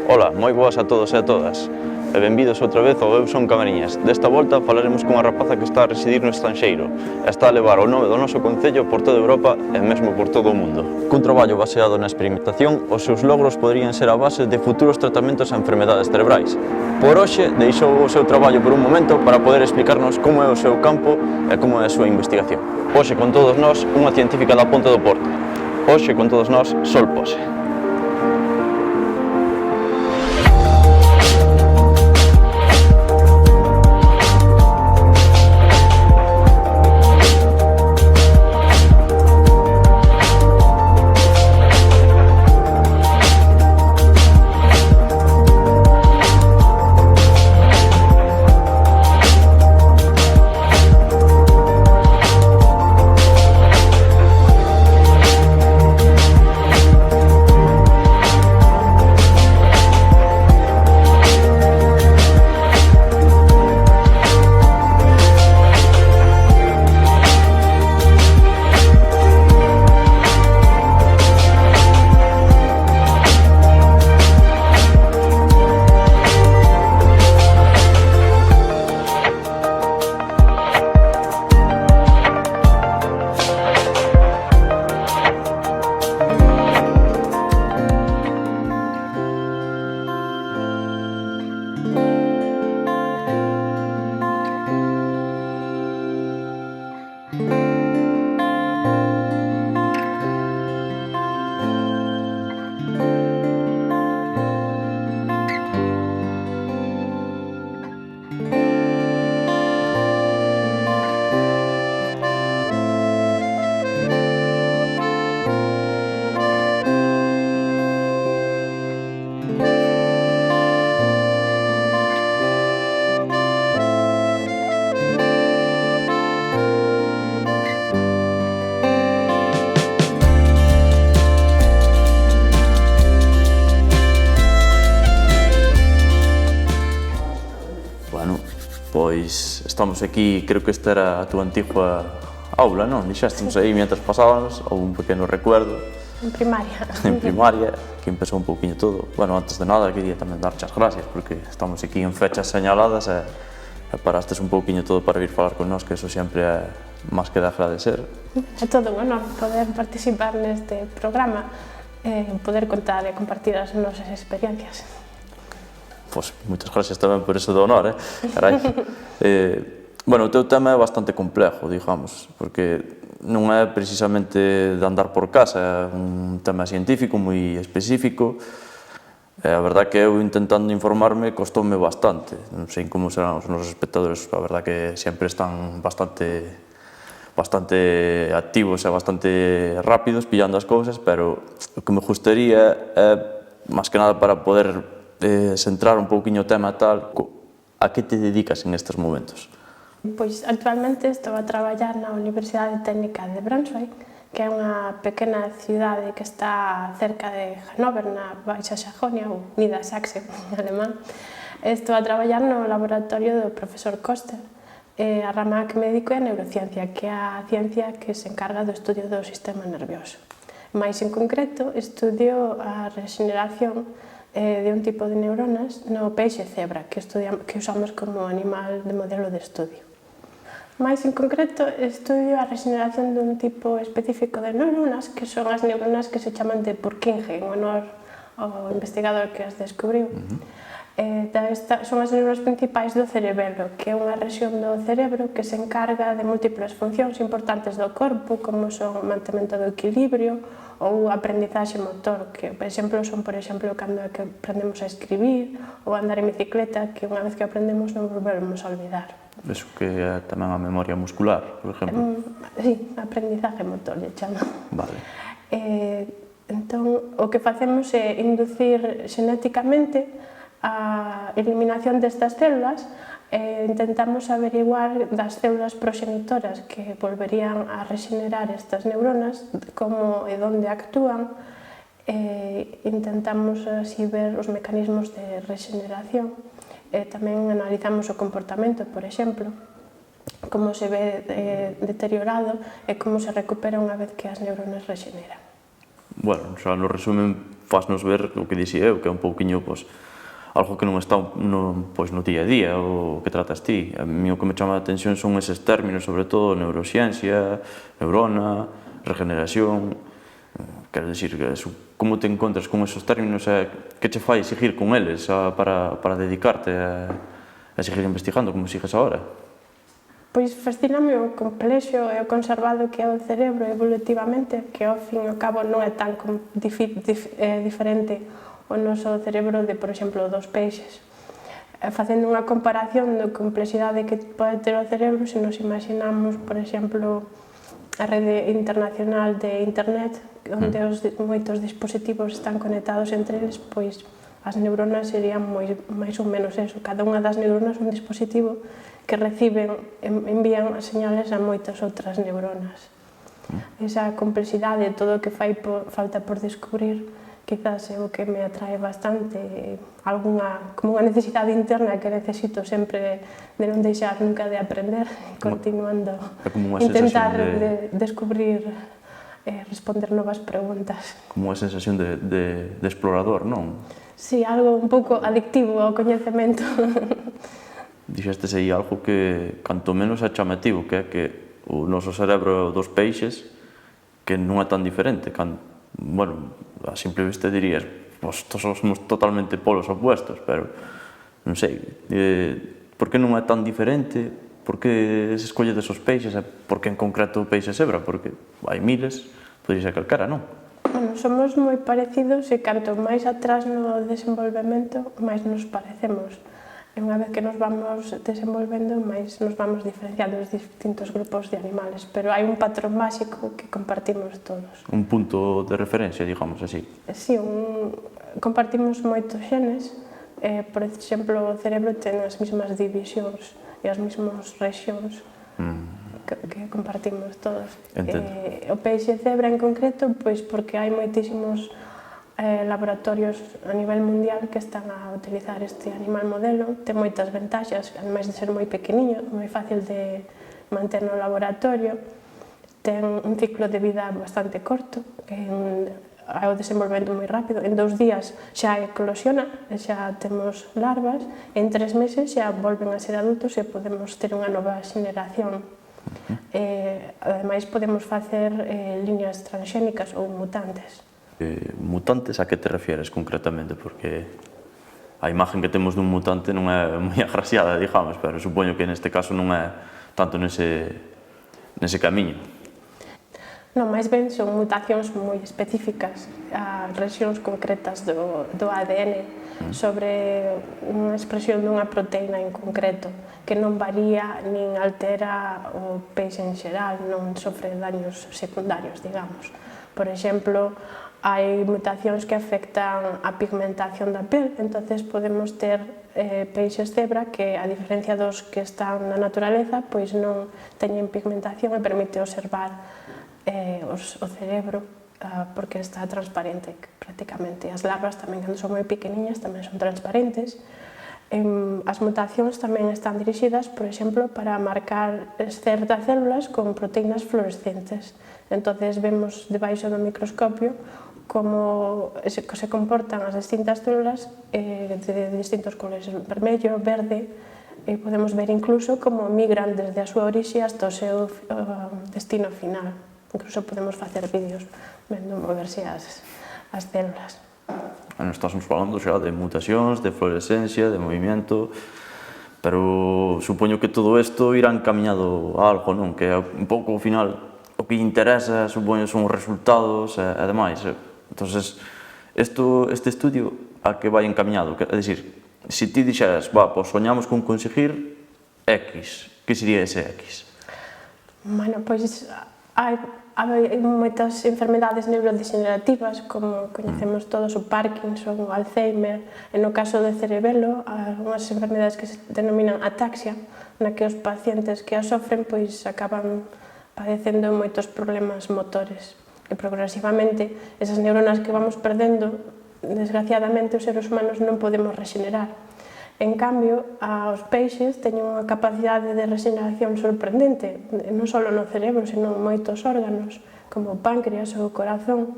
Ola, moi boas a todos e a todas. E benvidos outra vez ao Eu Son Camariñas. Desta volta falaremos cunha rapaza que está a residir no estranxeiro e está a levar o nome do noso concello por toda Europa e mesmo por todo o mundo. Cun traballo baseado na experimentación, os seus logros poderían ser a base de futuros tratamentos a enfermedades cerebrais. Por hoxe, deixou o seu traballo por un momento para poder explicarnos como é o seu campo e como é a súa investigación. Hoxe con todos nós, unha científica da Ponte do Porto. Hoxe con todos nós, Sol Pose. Pois estamos aquí, creo que esta era a túa antigua aula, non? Dixéstenos aí, mientras pasábamos, houve un pequeno recuerdo. En primaria. En primaria, que empezou un pouquiño todo. Bueno, antes de nada, quería tamén darche as gracias, porque estamos aquí en fechas señaladas e parastes un pouquiño todo para vir falar con nós, que eso sempre é máis que de agradecer. É todo un honor poder participar neste programa e poder contar e compartir as nosas experiencias. Pois, moitas gracias tamén por eso do honor, carai. Bueno, o teu tema é bastante complexo, digamos, porque non é precisamente de andar por casa, é un tema científico moi específico. A verdad que eu intentando informarme costoume bastante, non sei como serán os nosos espectadores, a verdad que sempre están bastante activos e bastante rápidos pillando as cousas, pero o que me gustaría é, máis que nada para poder centrar un pouquiño o tema tal, a que te dedicas en estes momentos? Pois actualmente estou a traballar na Universidade Técnica de Braunschweig, que é unha pequena cidade que está cerca de Hannover, na Baixa Sajonia, ou Niedersachsen en alemán. Estou a traballar no laboratorio do profesor Koster. A rama que me dedico é a neurociencia, que é a ciencia que se encarga do estudio do sistema nervioso. Mais en concreto, estudio a regeneración de un tipo de neuronas no peixe cebra, que usamos como animal de modelo de estudio. Mais en concreto, estudio a regeneración dun tipo específico de neuronas, que son as neuronas que se chaman de Purkinje, en honor ao investigador que as descubriu. Son as neuronas principais do cerebelo, que é unha rexión do cerebro que se encarga de múltiples funcións importantes do corpo, como son o mantemento do equilibrio ou aprendizaxe motor, que, por exemplo, cando aprendemos a escribir ou a andar en bicicleta, que unha vez que aprendemos non volvemos a olvidar. Eso que é tamén a memoria muscular, por exemplo? Sí, aprendizaje motor, lle chama. Vale. Entón, o que facemos é inducir xenéticamente a eliminación destas células e intentamos averiguar das células proxenitoras que volverían a regenerar estas neuronas, como e onde actúan, e intentamos así ver os mecanismos de regeneración. Tamén analizamos o comportamento, por exemplo, como se ve deteriorado e como se recupera unha vez que as neuronas regeneran. Bueno, xa no resumen faznos ver o que dixía eu, que é un pouquiño, pois, algo que non está no día a día, o que tratas ti. A mí o que me chama a atención son eses términos, sobre todo neurociencia, neurona, regeneración. Quero dicir, como te encontras con esos términos e que che fai seguir con eles para dedicarte a seguir investigando como sigues agora? Pois fascíname o complexo e o conservado que é o cerebro evolutivamente, que ao fin e ao cabo non é tan diferente o noso cerebro de, por exemplo, dos peixes. Facendo unha comparación da complexidade que pode ter o cerebro, se nos imaginamos, por exemplo, a rede internacional de internet, onde moitos dispositivos están conectados entre eles, pois as neuronas serían máis ou menos eso. Cada unha das neuronas é un dispositivo que envían as señales a moitas outras neuronas. Esa complexidade, todo o que falta por descubrir, quizás é o que me atrae bastante, como unha necesidade interna que necesito sempre de non deixar nunca de aprender, continuando intentar descubrir responder novas preguntas. Como unha sensación de explorador, non? Sí, algo un pouco adictivo ao coñecemento. Dixestes aí algo que, canto menos, é chamativo, que é que o noso cerebro dos peixes, que non é tan diferente. Bueno, a simple vista dirías, pois somos totalmente polos opuestos, pero non sei, por que non é tan diferente? Por que se escolle desos peixes? Por que en concreto o peixe zebra? Porque hai miles, podría ser calquera, non? Bueno, somos moi parecidos e canto máis atrás no desenvolvemento, máis nos parecemos. E unha vez que nos vamos desenvolvendo, máis nos vamos diferenciando dos distintos grupos de animales, pero hai un patrón básico que compartimos todos. Un punto de referencia, digamos así. Sí, compartimos moitos xenes, por exemplo, o cerebro ten as mesmas divisións e as mesmas rexións que compartimos todos. O peixe cebra en concreto, pois porque hai moitísimos laboratorios a nivel mundial que están a utilizar este animal modelo. Ten moitas ventaxas, ademais de ser moi pequeniño, moi fácil de manter no laboratorio. Ten un ciclo de vida bastante corto, hai o desenvolvemento moi rápido. En 2 días xa eclosiona, xa temos larvas, en 3 meses xa volven a ser adultos e podemos ter unha nova xeneración. Ademais, podemos facer liñas transxénicas ou mutantes. Mutantes, a que te refieres concretamente? Porque a imagen que temos dun mutante non é moi agraciada, digamos, pero supoño que neste caso non é tanto nese camiño. Non, máis ben son mutacións moi específicas a rexións concretas do ADN sobre unha expresión dunha proteína en concreto que non varía nin altera o peixe en xeral, non sofre daños secundarios, digamos. Por exemplo, hai mutacións que afectan a pigmentación da pel, entonces podemos ter peixes cebra que, a diferencia dos que están na naturaleza, pois non teñen pigmentación e permite observar o cerebro porque está transparente prácticamente. As larvas tamén, cando son moi pequeniñas, tamén son transparentes. As mutacións tamén están dirixidas, por exemplo, para marcar certas células con proteínas fluorescentes. Entonces vemos debaixo do microscopio como se comportan as distintas células de distintos colores, vermello, verde, e podemos ver incluso como migran desde a súa orixe hasta o seu destino final. Incluso podemos facer vídeos vendo moverse as células. Estamos falando xa de mutacións, de fluorescencia, de movimento, pero supoño que todo isto irá encaminhado a algo, non? Que un pouco ao final o que interesa, supoño, son os resultados e demais. Entonces, este estudio a que vai encaminhado? É dicir, se ti dixeras, pois soñamos con conseguir X, que sería ese X? Bueno, pois hai moitas enfermedades neurodegenerativas, como coñecemos todos, o Parkinson, o Alzheimer, e no caso do cerebelo, unhas enfermedades que se denominan ataxia, na que os pacientes que a sofren pois acaban padecendo moitos problemas motores. E progresivamente, esas neuronas que vamos perdendo, desgraciadamente, os seres humanos non podemos rexenerar. En cambio, os peixes teñen unha capacidade de rexeneración sorprendente, non só no cerebro, senón moitos órganos, como o páncreas ou o corazón.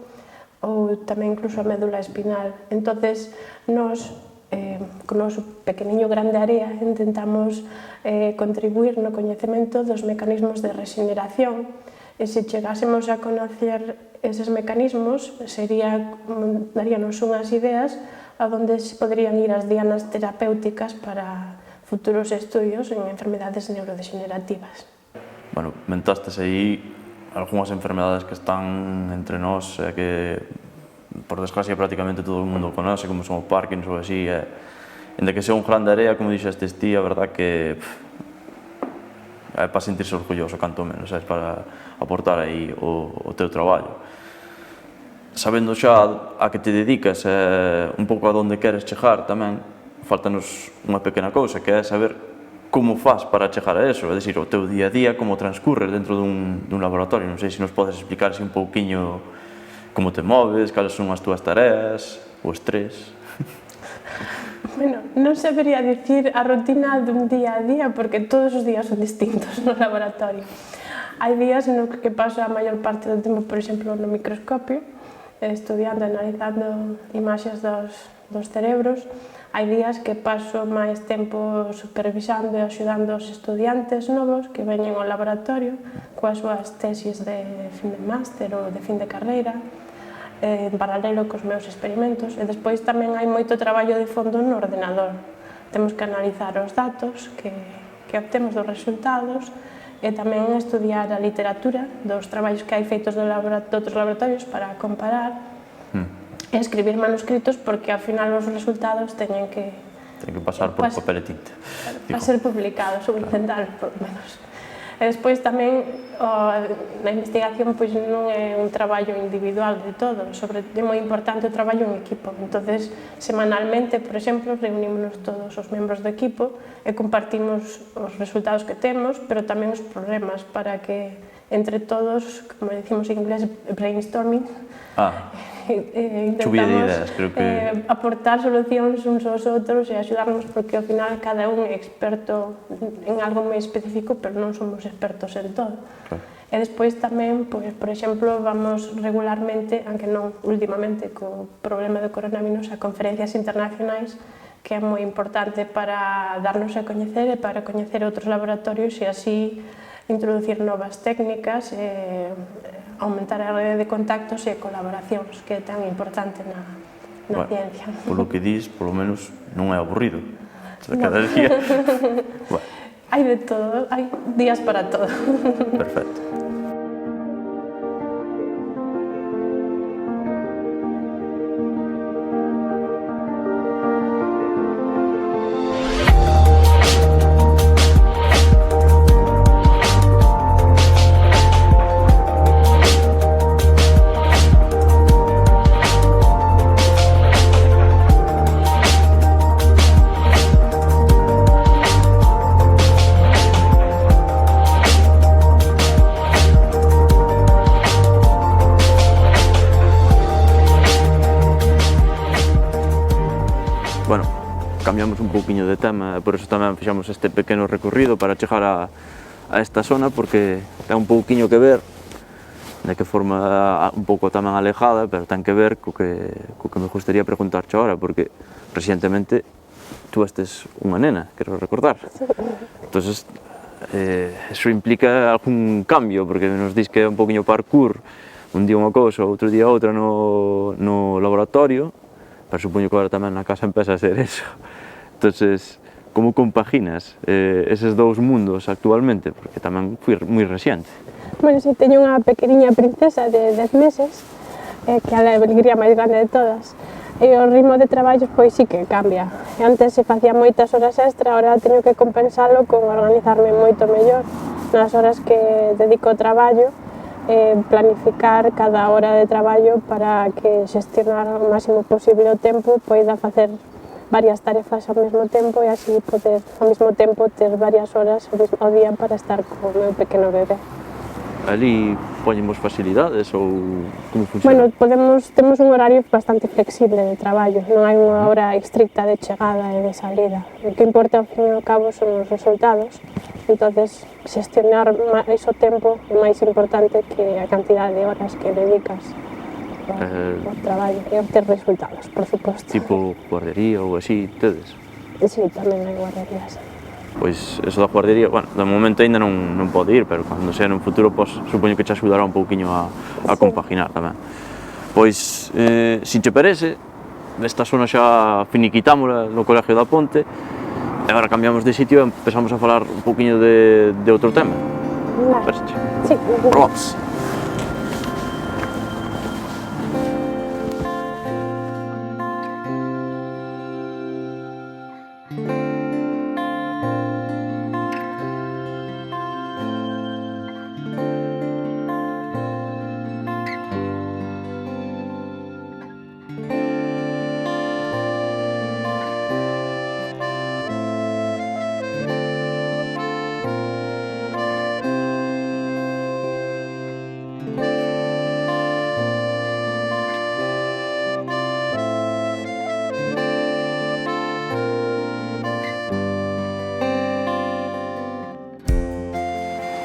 ou tamén incluso a médula espinal. Entonces, nós, con o noso pequeniño grande área, intentamos contribuir no coñecemento dos mecanismos de regeneración, e se chegásemos a conocer eses mecanismos, daríanos unhas ideas a donde se poderían ir as dianas terapéuticas para futuros estudios en enfermedades neurodegenerativas. Bueno, mentastes aí algunhas enfermedades que están entre nós e que, por desgracia, prácticamente todo o mundo conoce, como son o Parkinson ou así, e ainda que sea un grande área, como dixestes ti, a verdad que é para sentirse orgulloso, canto menos, é para aportar aí o teu traballo. Sabendo xa a que te dedicas e un pouco a onde queres chegar tamén, faltanos unha pequena cousa, que é saber como faz para chegar a eso, é dicir, o teu día a día, como transcurre dentro dun laboratorio. Non sei se nos podes explicar un pouquiño como te moves, cales son as túas tareas, o estrés. Bueno, non sabería dicir a rutina dun día a día, porque todos os días son distintos no laboratorio. Hai días no que paso a maior parte do tempo, por exemplo, no microscopio, estudiando e analizando imaxes dos cerebros. Hai días que paso máis tempo supervisando e axudando os estudiantes novos que veñen ao laboratorio coas súas tesis de fin de máster ou de fin de carreira, en paralelo cos meus experimentos, e despois tamén hai moito traballo de fondo no ordenador. Temos que analizar os datos que obtemos dos resultados e tamén estudiar a literatura dos traballos que hai feitos de outros laboratorios para comparar e escribir manuscritos, porque ao final os resultados teñen que pasar por papel e tinta para ser publicados, ou intentar, por lo menos. E despois tamén na investigación pois non é un traballo individual de todos, é moi importante o traballo en equipo. Entonces, semanalmente, por exemplo, reunímonos todos os membros do equipo e compartimos os resultados que temos, pero tamén os problemas, para que entre todos, como decimos en inglés, brainstorming, chuvia de ideas, creo que aportar solucións uns aos outros e axudarnos, porque ao final cada un é experto en algo moi específico, pero non somos expertos en todo. Claro. E despois tamén, pois, por exemplo, vamos regularmente, aunque non últimamente co problema do coronavirus, a conferencias internacionais, que é moi importante para darnos a coñecer e para coñecer outros laboratorios e así introducir novas técnicas e aumentar a rede de contactos e colaboracións, que é tan importante na ciencia. Polo que dis, polo menos, non é aburrido. Cada día... Hai de todo, hai días para todo. Perfecto. Bueno, cambiamos un pouquiño de tema, por eso tamén fixamos este pequeno recorrido para chegar a esta zona, porque ten un pouquiño que ver, de que forma un pouco tamén alejada, pero ten que ver co que me gustaría preguntarche ahora, porque recientemente tú estes unha nena, quero recordar. Entonces, eso implica algún cambio, porque nos dis que é un pouquiño parkour, un día unha cousa, outro día outra no laboratorio, pero supoño que agora tamén na casa empeza a ser eso. Entonces, como compaginas eses dous mundos actualmente? Porque tamén foi moi reciente. Bueno, si teño unha pequeniña princesa de 10 meses, que é a alegría máis grande de todas, e o ritmo de traballos pois sí que cambia. Antes se facía moitas horas extra, agora teño que compensalo con organizarme moito mellor nas horas que dedico ao traballo, planificar cada hora de traballo para que xestionar o máximo posible o tempo, poida facer varias tarefas ao mesmo tempo e así poder ao mesmo tempo ter varias horas ao día para estar co meu pequeno bebé. Ali poñemos facilidades ou como funciona? Bueno, temos un horario bastante flexible de traballo, non hai unha hora estricta de chegada e de salida. O que importa ao fin e ao cabo son os resultados, entonces xestionar máis o tempo é máis importante que a cantidad de horas que dedicas. o traballo e obter resultados, por suposto. Tipo guardería ou así, tedes? Sí, tamén hai guarderías. Pois eso da guardería, bueno, de momento ainda non pode ir, pero cando sea no futuro, pois supoño que te axudará un pouquiño a compaginar tamén. Pois, se che parece, esta zona xa finiquitámola no Colegio da Ponte, e agora cambiamos de sitio e empezamos a falar un pouquiño de outro tema. Vale. Parece? Sí. Probamos.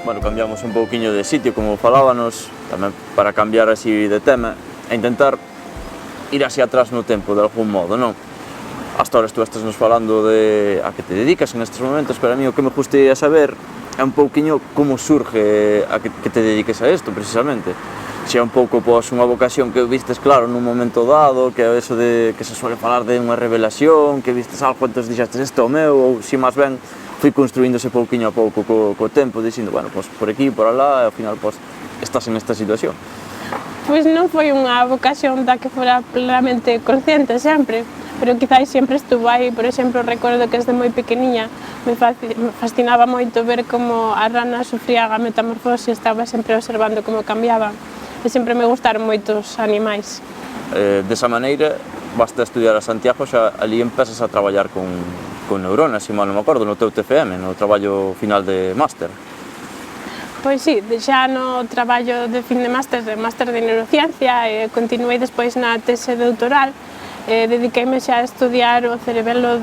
Bueno, cambiamos un pouquiño de sitio, como falábanos, tamén para cambiar así de tema e intentar ir así atrás no tempo, de algún modo, non? Hasta ahora estuvestes nos falando de a que te dedicas en estes momentos, pero a mí o que me gustaría saber é un pouquiño como surge a que te dediques a isto, precisamente. Se é un pouco pois, unha vocación que vistes claro nun momento dado, que é eso de que se suele falar de unha revelación, que vistes algo, entón dixestes isto é o meu, ou si máis ben fui construíndose pouquiño a pouco co tempo, dicindo, bueno, pois por aquí, por alá, e ao final, pois, estás en esta situación. Pois non foi unha vocación da que fora plenamente consciente sempre, pero quizáis sempre estuvo aí. Por exemplo, recordo que desde moi pequeniña me fascinaba moito ver como as ranas sufrían a metamorfose, estaba sempre observando como cambiaban, e sempre me gustaron moito os animais. Desa maneira, basta estudiar a Santiago, xa ali empezas a traballar con neuronas, se mal non me acordo, no teu TFM, no traballo final de máster. Pois sí, xa no traballo de fin de máster de neurociencia, e continuei despois na tese doutoral, dediqueime xa a estudiar o cerebelo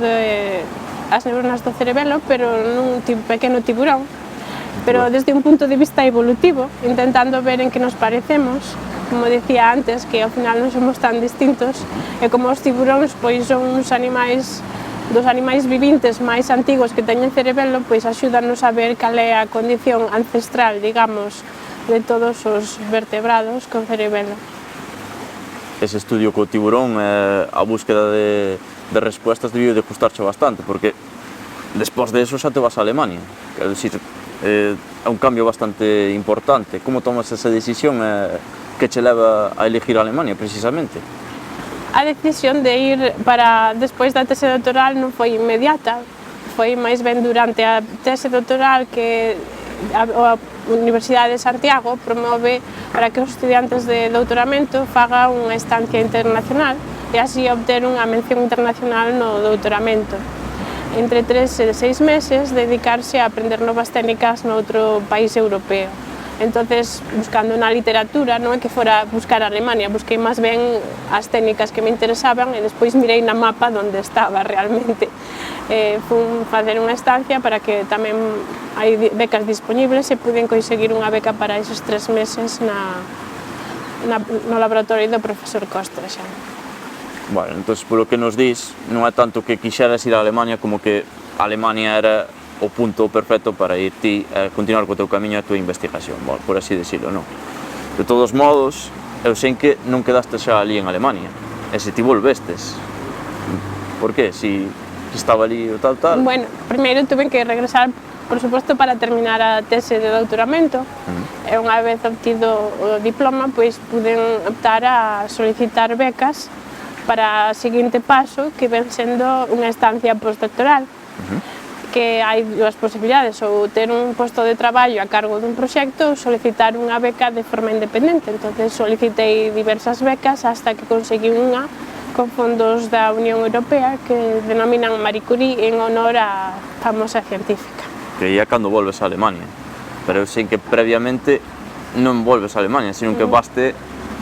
as neuronas do cerebelo, pero nun pequeno tiburón, pero desde un punto de vista evolutivo, intentando ver en que nos parecemos, como dicía antes, que ao final non somos tan distintos, e como os tiburóns pois son uns animais dos animais vivintes máis antigos que teñen cerebelo, pois axúdanos a ver cal é a condición ancestral, digamos, de todos os vertebrados con cerebelo. Ese estudio co tiburón, a búsqueda de respuestas debió de costarche bastante, porque despois de eso xa te vas a Alemania, quero dicir, é un cambio bastante importante. Como tomas esa decisión que che leva a elegir a Alemania, precisamente? A decisión de ir para despois da tese doutoral non foi inmediata, foi máis ben durante a tese doutoral que a Universidade de Santiago promove para que os estudiantes de doutoramento fagan unha estancia internacional e así obter unha mención internacional no doutoramento. Entre 3 e 6 meses dedicarse a aprender novas técnicas noutro país europeo. Entonces, buscando na literatura, non é que fora buscar a Alemania, busquei máis ben as técnicas que me interesaban e despois mirei na mapa onde estaba realmente. Fun facer unha estancia para que tamén hai becas disponibles e puden conseguir unha beca para esos 3 meses no laboratorio do profesor Costa xa. Bueno, entón, polo que nos dís, non é tanto que quixeras ir a Alemania como que Alemania era o punto perfecto para ir ti a continuar co teu camiño e a tua investigación, bueno, por así decirlo, non? De todos modos, eu sei que non quedaste xa ali en Alemania, e se ti volvestes, por que? Si estaba ali o tal... Bueno, primeiro tuve que regresar, por suposto, para terminar a tese de doutoramento, e unha vez obtido o diploma, pois puden optar a solicitar becas para o seguinte paso, que ven sendo unha estancia postdoctoral, que hai dúas posibilidades, ou ter un posto de traballo a cargo dun proxecto ou solicitar unha beca de forma independente. Entonces solicitei diversas becas hasta que conseguí unha con fondos da Unión Europea que denominan Marie Curie en honor á famosa científica. Que é cando volves a Alemania, pero eu sei que previamente non volves a Alemania, sino que vaste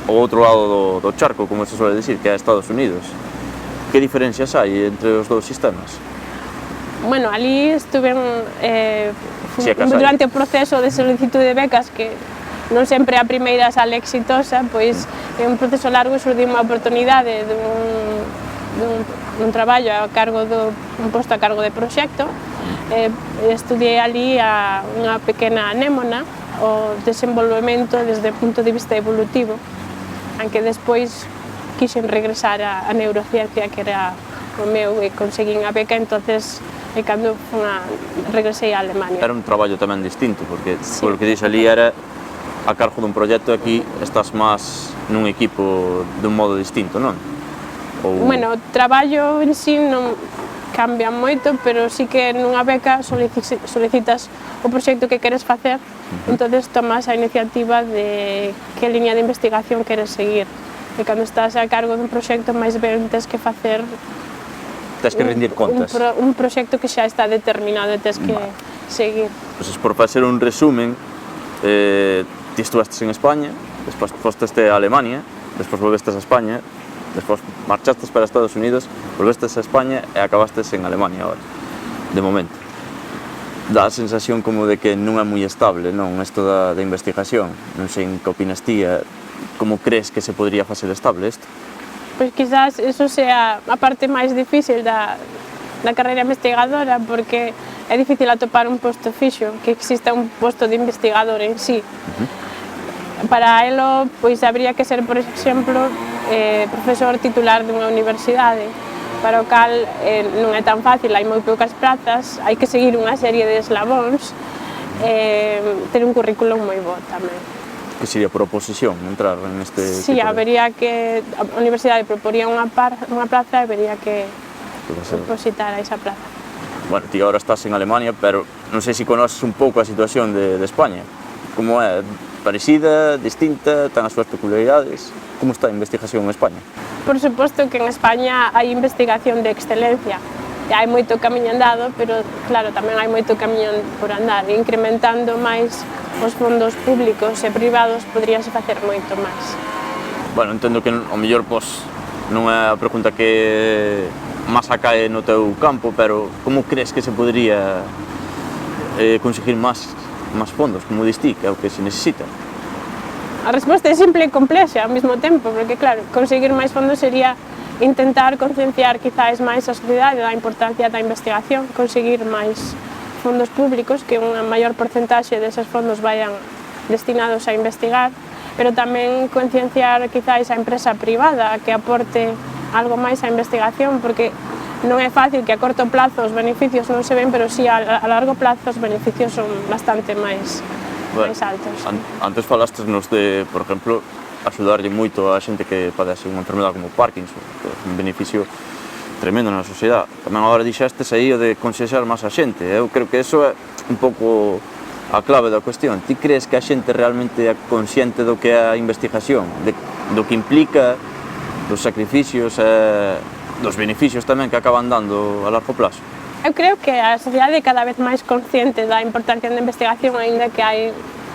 ao outro lado do charco, como se suele decir, que é Estados Unidos. Que diferencias hai entre os dous sistemas? Bueno, ali estuve durante o proceso de solicitud de becas que non sempre a primeira sale exitosa, pois en un proceso largo surdiu unha oportunidade dun traballo a cargo un posto a cargo de proxecto. Estudiei ali unha pequena anémona, o desenvolvemento desde o punto de vista evolutivo, aunque despois quixen regresar a neurociencia, que era o meu, e conseguín a beca, entonces cando regresei a Alemania. Era un traballo tamén distinto, porque polo que dixo ali era a cargo dun proxecto, aquí estás máis nun equipo dun modo distinto, non? Bueno, o traballo en sí non cambia moito, pero sí que nunha beca solicitas o proxecto que queres facer, entonces tomas a iniciativa de que liña de investigación queres seguir. E cando estás a cargo dun proxecto, máis ben tes que facer rendir contas. Un proxecto que xa está determinado e tes que seguir. Pois por facer un resumen, ti estuvestes en España, despois fosteste a Alemania, despois volvestes a España, despois marchastes para Estados Unidos, volvestes a España e acabastes en Alemania agora, de momento. Dá a sensación como de que non é moi estable, non, isto da investigación. Non sei que opinas ti, como crees que se podría facer estable isto? Pois quizás eso sea a parte máis difícil da carreira investigadora, porque é difícil atopar un posto fixo, que exista un posto de investigador en sí. Para elo, pois habría que ser, por exemplo, profesor titular dunha universidade, para o cal non é tan fácil, hai moi poucas prazas, hai que seguir unha serie de eslabóns, ter un currículum moi bo tamén. Que sería por oposición entrar neste... Sí, habería que... A universidade proporía unha plaza e habería que opositar a esa plaza. Bueno, ti agora estás en Alemania, pero non sei se conoces un pouco a situación de España. Como é? Parecida, distinta, ten as súas peculiaridades? Como está a investigación en España? Por suposto que en España hai investigación de excelencia. Hai moito camiño andado, pero claro, tamén hai moito camiño por andar. Incrementando máis os fondos públicos e privados poderíase facer moito máis. Bueno, entendo que ao mellor non é a pregunta que máis acae no teu campo, pero como crees que se podría conseguir máis fondos, como dis ti, que é o que se necesita? A resposta é simple e complexa ao mesmo tempo, porque claro, conseguir máis fondos sería intentar concienciar quizás máis a sociedade da importancia da investigación, conseguir máis fondos públicos, que unha maior porcentaxe deses fondos vayan destinados a investigar, pero tamén concienciar quizás a empresa privada que aporte algo máis á investigación, porque non é fácil que a corto plazo os beneficios non se ven, pero si a largo plazo os beneficios son bastante máis altos. Antes falastes-nos de, por exemplo, axudarlle moito a xente que padece unha enfermedade como Parkinson, que é un beneficio tremendo na sociedade. Tamén agora dixestes aí o de concienciar máis a xente. Eu creo que iso é un pouco a clave da cuestión. Ti crees que a xente realmente é consciente do que é a investigación, do que implica, dos sacrificios e dos beneficios tamén que acaban dando a largo plazo? Eu creo que a sociedade é cada vez máis consciente da importancia da investigación, aínda que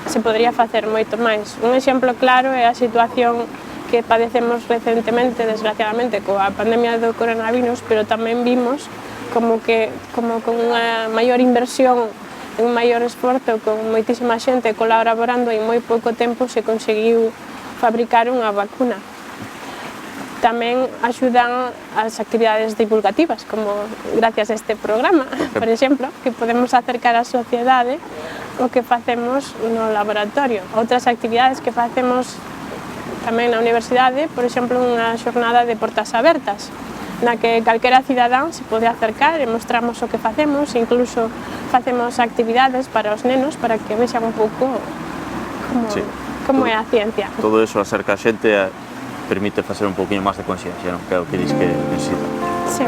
se podría facer moito máis. Un exemplo claro é a situación que padecemos recentemente, desgraciadamente, coa pandemia do coronavirus, pero tamén vimos como con unha maior inversión, un maior esforzo, con moitísima xente colaborando, en moi pouco tempo se conseguiu fabricar unha vacuna. Tamén axudan as actividades divulgativas, como gracias a este programa, por exemplo, que podemos acercar á sociedade o que facemos no laboratorio. Outras actividades que facemos tamén na universidade, por exemplo, unha xornada de portas abertas, na que calquera cidadán se pode acercar e mostramos o que facemos, incluso facemos actividades para os nenos para que vexan un pouco como é a ciencia. Todo eso acerca a xente e permite facer un pouquinho máis de conciencia, non? Que é o que dis que necesita. Sí.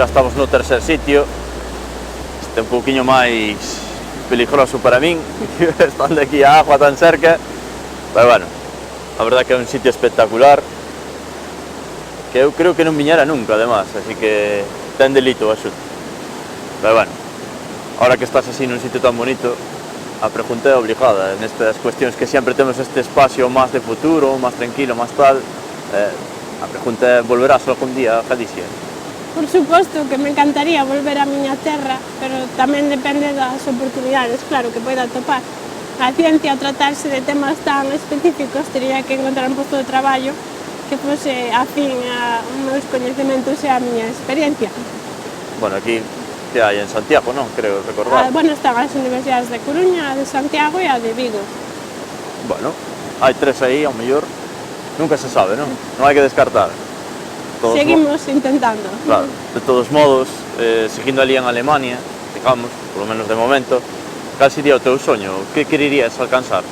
xa estamos no tercer sitio. Este é un pouquiño máis peligroso para min, estando aquí a agua tan cerca, pero bueno, a verdad que é un sitio espectacular, que eu creo que non viñera nunca, además, así que ten delito o asunto. Pero bueno, ahora que estás así nun sitio tan bonito, a pregunta é obligada, nestas cuestións que sempre temos este espacio máis de futuro, máis tranquilo, máis tal, a pregunta é, volverás algún día a Galicia? Por suposto que me encantaría volver á miña terra, pero tamén depende das oportunidades, claro, que poida topar. A ciencia, ao tratarse de temas tan específicos, teria que encontrar un posto de traballo que fose afín a meus coñecementos e a miña experiencia. Bueno, aquí que hai en Santiago, non? Creo recordar. Bueno, están as universidades de Coruña, a de Santiago e a de Vigo. Bueno, hai tres aí, ao mellor, nunca se sabe, non? Non hai que descartar. Seguimos intentando. Claro, de todos modos, seguindo ali en Alemania, digamos, polo menos de momento, cal sería o teu soño? Que quererías alcanzar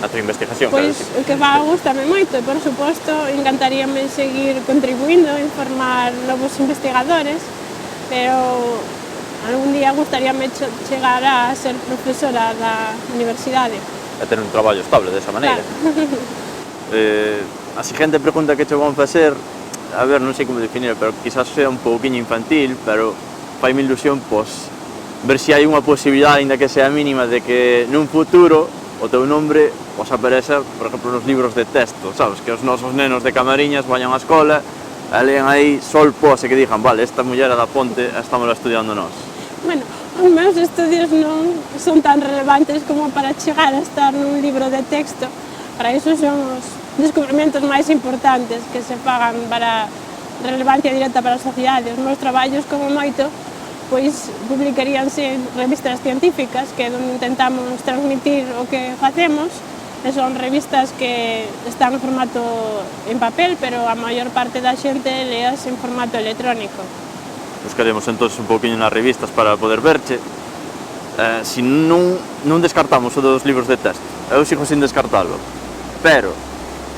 na tua investigación? Pois o que va gustame moito, e por suposto, encantaríame seguir contribuindo, informar novos investigadores, pero algún día gustaríame chegar a ser profesora da universidade. E ter un traballo estable desa maneira. Claro. A seguinte pregunta que che vou facer, a ver, non sei como definir, pero quizás sea un pouquiño infantil, pero faime ilusión, pois, ver se hai unha posibilidade, ainda que sea mínima, de que nun futuro o teu nombre os apareça, por exemplo, nos libros de texto, sabes? Que os nosos nenos de Camariñas vayan á escola e lean aí Sol Pos e que digan, vale, esta muller é da Ponte, estamos estudiando nós. Bueno, os meus estudios non son tan relevantes como para chegar a estar nun libro de texto. Para iso son os descubrimentos máis importantes que se fagan para relevancia directa para a sociedade. Os meus traballos, como moito, pois publicaríanse en revistas científicas, que é onde intentamos transmitir o que facemos, e son revistas que están en formato en papel, pero a maior parte da xente leas en formato electrónico. Buscaremos entonces un pouquiño nas revistas para poder verche. Si non descartamos o dos libros de texto, eu sigo sin descartalo, pero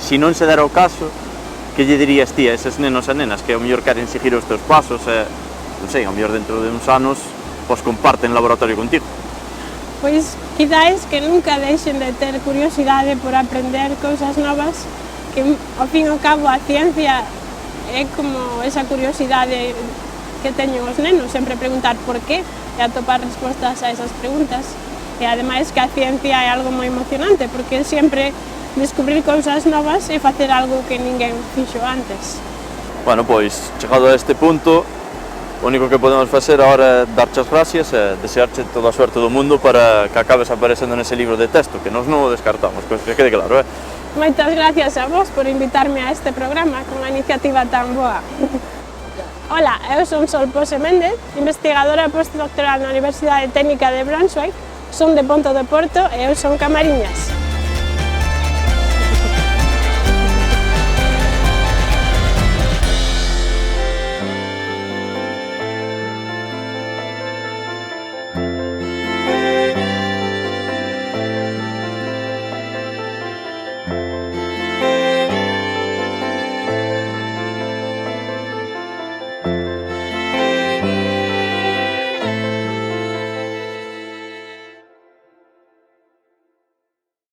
si non se dera o caso, que lle dirías ti a eses nenos e nenas que ao mellor queren seguir os teus pasos e, non sei, ao mellor dentro de uns anos, pois comparten laboratorio contigo? Pois quizáis que nunca deixen de ter curiosidade por aprender cousas novas, que ao fin e ao cabo a ciencia é como esa curiosidade que teñen os nenos, sempre preguntar por qué e atopar respostas a esas preguntas. E ademais que a ciencia é algo moi emocionante, porque sempre descubrir cousas novas e facer algo que ninguén fixo antes. Bueno, pois, chegado a este punto, o único que podemos facer agora é darte as gracias e desearte toda a suerte do mundo para que acabes aparecendo nese libro de texto, que nós non o descartamos, que quede claro, Moitas gracias a vos por invitarme a este programa con unha iniciativa tan boa. Ola, eu son Sol Pose Méndez, investigadora postdoctoral na Universidade Técnica de Braunschweig, son de Ponto de Porto e eu son Camariñas.